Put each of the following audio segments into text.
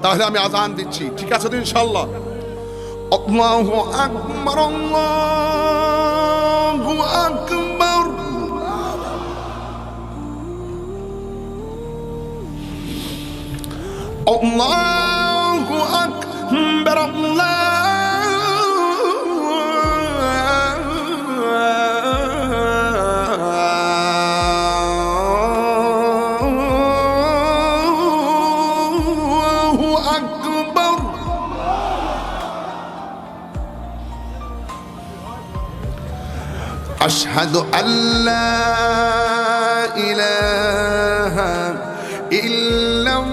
তাহলে আমি আযান দিচ্ছি, ঠিক আছে তো ইনশাআল্লাহ? আল্লাহু আকবার, আল্লাহু আকবার। আল্লাহু আকবার, আল্লাহু আকবার। আশহাদু আল্লা ইলাহা ইল্লাল্লাহ।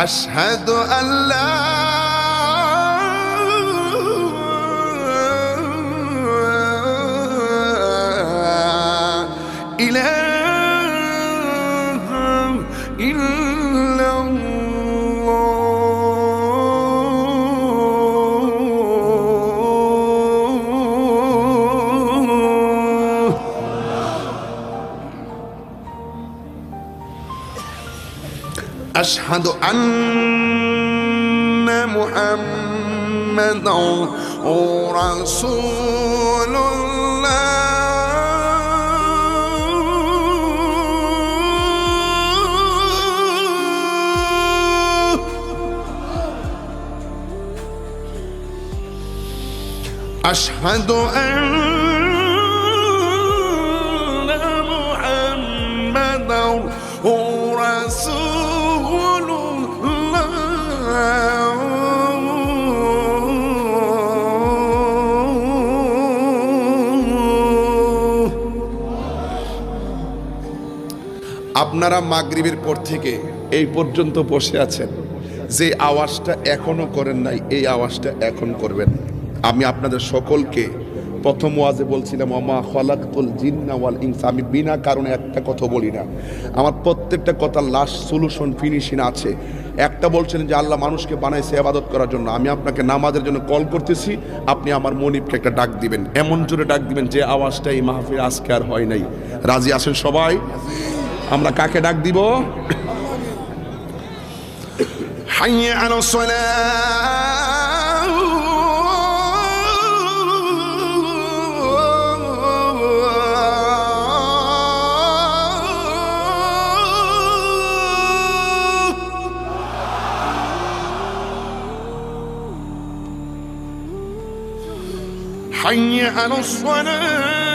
আশহাদু আল্লা ইলাহা ইল্লাল্লাহ। আশহাদু আন্না মুহাম্মাদান রাসূলুল্লাহ। আশহাদু আন্না মুহাম্মাদান আপনারা মাগরিবের পর থেকে এই পর্যন্ত বসে আছেন, যে আওয়াজটা এখনো করেন নাই এই আওয়াজটা এখন করবেন। আমি আপনাদের সকলকে প্রথম ওয়াজে বলছিলাম ওমা খালাকতুল জিন্না ওয়াল ইনসা, আমি বিনা কারণে একটা কথা বলি না, আমার প্রত্যেকটা কথা লাস্ট সলিউশন ফিনিশিং আছে। একটা বলছেন যে আল্লাহ মানুষকে বানাইছে ইবাদত করার জন্য, আমি আপনাকে নামাজের জন্য কল করতেছি, আপনি আমার মনিবকে একটা ডাক দিবেন, এমন জোরে ডাক দিবেন যে আওয়াজটা এই মাহফিল আজকে আর হয় নাই। রাজি আছেন সবাই? আমরা কাকে ডাক দিব? হাইয়া আলাস সালাহ, حي على الصلاة.